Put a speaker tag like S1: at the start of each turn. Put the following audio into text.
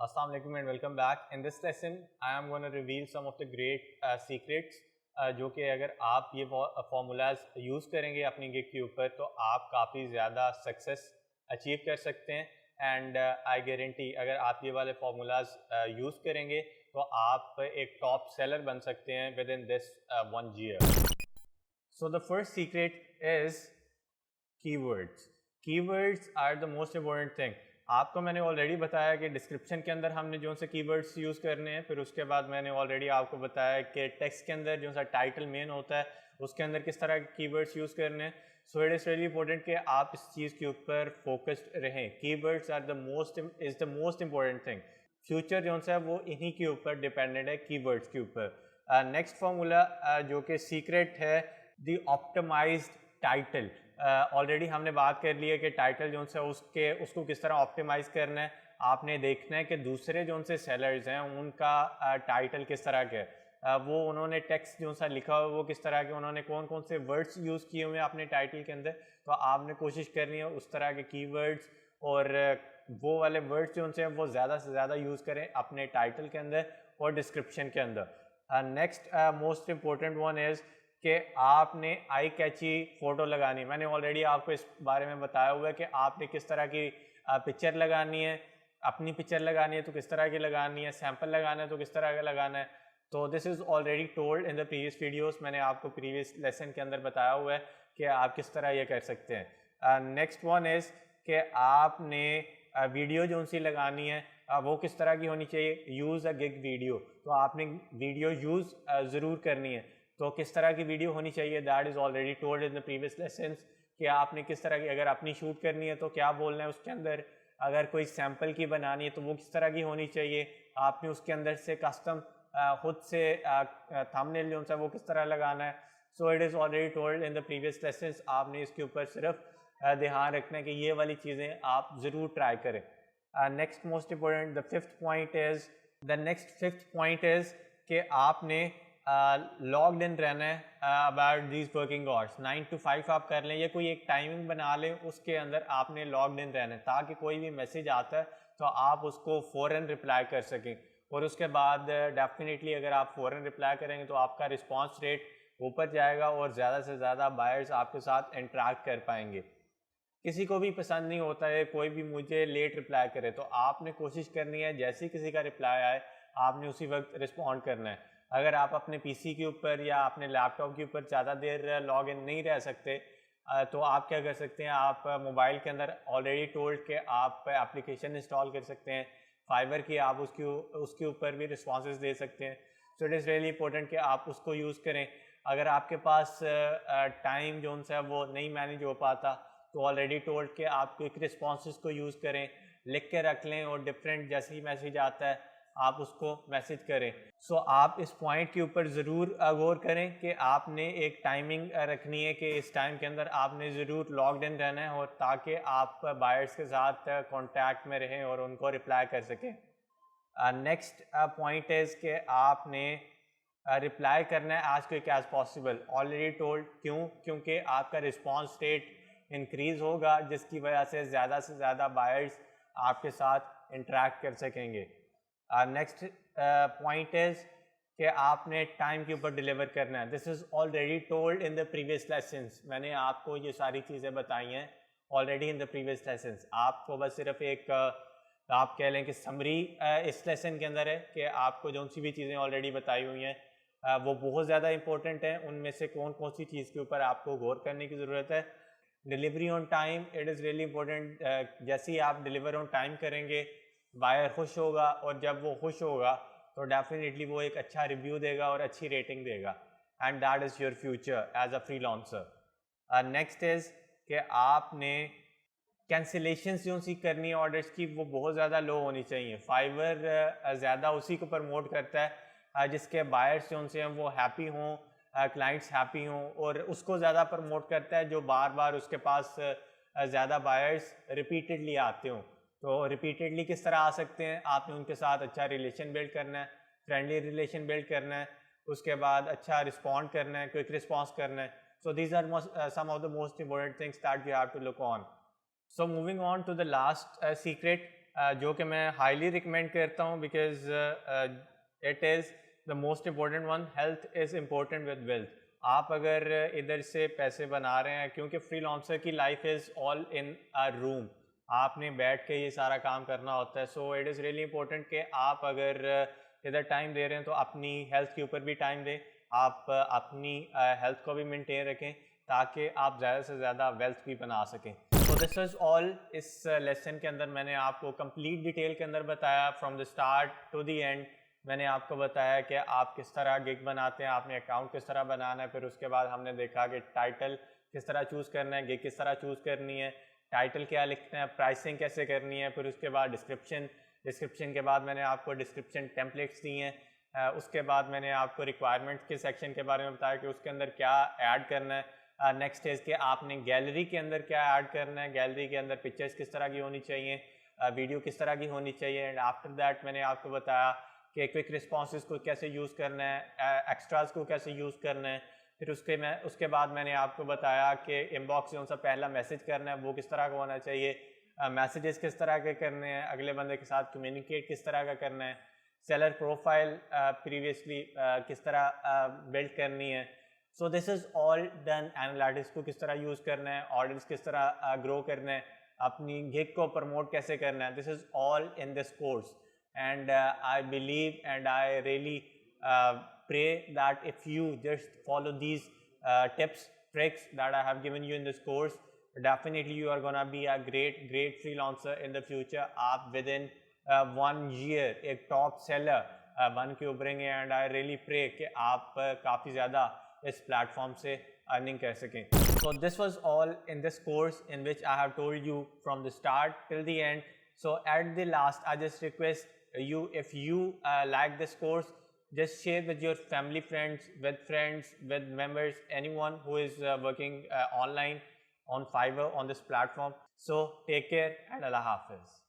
S1: Assalamu alaikum and welcome back. In this lesson, I am going to reveal some of the great secrets जो कि अगर आप ये formulas use करेंगे अपनी गिग के ऊपर तो आप काफ़ी ज़्यादा सक्सेस अचीव कर सकते हैं एंड आई गारंटी अगर आप ये वाले फार्मूलाज यूज़ करेंगे तो आप एक टॉप सेलर बन सकते हैं with in this 1 year. So the first secret is keywords. Keywords are the most important thing. आपको मैंने ऑलरेडी बताया कि डिस्क्रिप्शन के अंदर हमने जो से कीवर्ड्स यूज़ करने हैं, फिर उसके बाद मैंने ऑलरेडी आपको बताया कि टेक्स्ट के अंदर जो सा टाइटल मेन होता है उसके अंदर किस तरह के कीवर्ड्स यूज़ करने हैं. So it is really important कि आप इस चीज़ के ऊपर फोकस्ड रहें. Keywords are the most important thing. Future जो है वो इन्हीं के ऊपर डिपेंडेंट है, कीवर्ड्स के ऊपर. नेक्स्ट फार्मूला जो कि सीक्रेट है, द ऑप्टिमाइज्ड टाइटल. ऑलरेडी हमने बात कर ली है कि टाइटल जो है उसको किस तरह ऑप्टिमाइज़ करना है. आपने देखना है कि दूसरे जो से सेलर्स हैं उनका टाइटल किस तरह के वो उन्होंने टेक्स्ट जो सा लिखा हुआ वो किस तरह के, उन्होंने कौन कौन से वर्ड्स यूज़ किए हुए हैं अपने टाइटल के अंदर. तो आपने कोशिश करनी है उस तरह के कीवर्ड्स और वो वाले वर्ड्स जो उनसे वो ज़्यादा से ज़्यादा यूज़ करें अपने टाइटल के अंदर और डिस्क्रिप्शन के अंदर. Next most important one is कि आपने आई कैची फ़ोटो लगानी. मैंने ऑलरेडी आपको इस बारे में बताया हुआ है कि आपने किस तरह की पिक्चर लगानी है. अपनी पिक्चर लगानी है तो किस तरह की लगानी है, सैम्पल लगाना है तो किस तरह का लगाना है. तो this is already told in the previous videos. मैंने आपको प्रीवियस लेसन के अंदर बताया हुआ है कि आप किस तरह ये कर सकते हैं. नेक्स्ट वन इज़ कि आपने वीडियो जो सी लगानी है वो किस तरह की होनी चाहिए. यूज़ अ गिग वीडियो. तो आपने वीडियो यूज़ ज़रूर करनी है. तो किस तरह की वीडियो होनी चाहिए, that is already told in the previous lessons कि आपने किस तरह की, अगर अपनी शूट करनी है तो क्या बोलना है उसके अंदर. अगर कोई सैम्पल की बनानी है तो वो किस तरह की होनी चाहिए. आपने उसके अंदर से कस्टम खुद से थंबनेल जो है वो किस तरह लगाना है. सो it is already told in the previous lessons. आपने इसके ऊपर सिर्फ ध्यान रखना है कि ये वाली चीज़ें आप ज़रूर ट्राई करें. Next most important the fifth point is कि आपने लॉग्ड इन रहना है about these working hours. 9 to 5 आप कर लें या कोई एक टाइमिंग बना लें, उसके अंदर आपने लॉग्ड इन रहना है ताकि कोई भी मैसेज आता है तो आप उसको फ़ौरन रिप्लाई कर सकें. और उसके बाद डेफिनेटली अगर आप फ़ौरन रिप्लाई करेंगे तो आपका रिस्पॉन्स रेट ऊपर जाएगा और ज़्यादा से ज़्यादा बायर्स आपके साथ इंटरेक्ट कर पाएंगे. किसी को भी पसंद नहीं होता है कोई भी मुझे लेट रिप्लाई करे, तो आपने कोशिश करनी है जैसे ही किसी का रिप्लाई आए आपने उसी वक्त रिस्पॉन्ड करना है. अगर आप अपने पीसी के ऊपर या अपने लैपटॉप के ऊपर ज़्यादा देर लॉग इन नहीं रह सकते तो आप क्या कर सकते हैं, आप मोबाइल के अंदर ऑलरेडी टोल्ड के आप एप्लीकेशन इंस्टॉल कर सकते हैं फाइबर की. आप उसके ऊपर भी रिस्पॉन्सेज दे सकते हैं. So it is really important कि आप उसको यूज़ करें. अगर आपके पास टाइम जो है वो नहीं मैनेज हो पाता तो ऑलरेडी टोल्ड के आप क्विक रिस्पॉन्सेज को यूज़ करें, लिख के रख लें और डिफरेंट जैसे ही मैसेज आता है आप उसको मैसेज करें. सो आप इस पॉइंट के ऊपर ज़रूर गौर करें कि आपने एक टाइमिंग रखनी है कि इस टाइम के अंदर आपने ज़रूर लॉग्ड इन रहना है और ताकि आप बायर्स के साथ कांटेक्ट में रहें और उनको रिप्लाई कर सकें. नेक्स्ट पॉइंट इज़ कि आपने रिप्लाई करना है as quick as possible. Already told क्योंकि आपका रिस्पॉन्स रेट इंक्रीज़ होगा जिसकी वजह से ज़्यादा बायर्स आपके साथ इंटरेक्ट कर सकेंगे. नेक्स्ट पॉइंट इज़ कि आपने टाइम के ऊपर डिलीवर करना है. This is already told in the previous lessons. मैंने आपको ये सारी चीज़ें बताई हैं already in the previous lessons. आपको बस सिर्फ एक आप कह लें कि समरी इस लेसन के अंदर है कि आपको जो सी भी चीज़ें ऑलरेडी बताई हुई हैं वो बहुत ज़्यादा इंपॉर्टेंट हैं. उनमें से कौन कौन सी चीज़ के ऊपर आपको गौर करने की ज़रूरत है. Delivery on time, it is really important. जैसे ही आप डिलीवर ऑन टाइम करेंगे बायर खुश होगा और जब वो खुश होगा तो डेफिनेटली वो एक अच्छा रिव्यू देगा और अच्छी रेटिंग देगा and that is your future as a freelancer. Next is कि आपने कैंसिलेशंस जो सी करनी है ऑर्डर्स की वो बहुत ज़्यादा लो होनी चाहिए. फाइवर ज़्यादा उसी को प्रमोट करता है जिसके बायर्स जो से हैं वो हैप्पी हों, क्लाइंट्स हैप्पी हों, और उसको ज़्यादा प्रमोट करता है जो बार बार उसके पास ज़्यादा बायर्स रिपीटेडली आते हों. तो रिपीटेडली किस तरह आ सकते हैं, आपने उनके साथ अच्छा रिलेशन बिल्ड करना है, फ्रेंडली रिलेशन बिल्ड करना है, उसके बाद अच्छा रिस्पॉन्ड करना है, क्विक रिस्पॉन्स करना है. So these are some of the most important things that we have to look on. So moving on to the last secret, जो कि मैं हाईली रिकमेंड करता हूँ, because it is the most important one. Health is important with wealth. आप अगर इधर से पैसे बना रहे हैं, क्योंकि फ्रीलांसर की life is all in a room, आपने बैठ के ये सारा काम करना होता है। सो इट इज़ रियली इम्पोर्टेंट कि आप अगर इधर टाइम दे रहे हैं तो अपनी हेल्थ के ऊपर भी टाइम दें, आप अपनी हेल्थ को भी मेंटेन रखें ताकि आप ज़्यादा से ज़्यादा वेल्थ भी बना सकें। तो दिस इज़ ऑल। इस लेसन के अंदर मैंने आपको कंप्लीट डिटेल के अंदर बताया, from the start to the end. मैंने आपको बताया कि आप किस तरह गिग बनाते हैं, आपने अकाउंट किस तरह बनाना है। फिर उसके बाद हमने देखा कि टाइटल किस तरह चूज़ करना है, गिग किस तरह चूज़ करनी है, टाइटल क्या लिखना है, प्राइसिंग कैसे करनी है। फिर उसके बाद डिस्क्रिप्शन के बाद मैंने आपको डिस्क्रिप्शन टेम्पलेट्स दी हैं। उसके बाद मैंने आपको रिक्वायरमेंट्स के सेक्शन के बारे में बताया कि उसके अंदर क्या ऐड करना है। नेक्स्ट इज़ कि आपने गैलरी के अंदर क्या ऐड करना है, गैलरी के अंदर पिक्चर्स किस तरह की होनी चाहिए, वीडियो किस तरह की होनी चाहिए। एंड आफ्टर दैट मैंने आपको बताया कि क्विक रिस्पॉन्सेज को कैसे यूज़ करना है, एक्स्ट्रास को कैसे यूज़ करना है। फिर उसके बाद मैंने आपको बताया कि इनबॉक्स जो सा पहला मैसेज करना है वो किस तरह का होना चाहिए, मैसेजेस किस तरह के करने हैं, अगले बंदे के साथ कम्युनिकेट किस तरह का करना है, सेलर प्रोफाइल प्रीवियसली किस तरह बिल्ड करनी है। So this is all done. Analytics को किस तरह यूज़ करना है, ऑडियंस किस तरह ग्रो करना है, अपनी गिग को प्रमोट कैसे करना है। This is all in this course. And I believe and I really pray that if you just follow these tips, tricks that I have given you in this course, definitely you are gonna be a great freelancer in the future. आप within 1 year एक top seller बन के उभरेंगे। And I really pray कि आप काफ़ी ज़्यादा इस platform से अर्निंग कर सकें। So this was all in this course in which I have told you from the start till the end. So at the last, I just request you, if you like this course, just share with your family, friends, with members, anyone who is working online on Fiverr, on this platform. So take care and Allah Hafiz.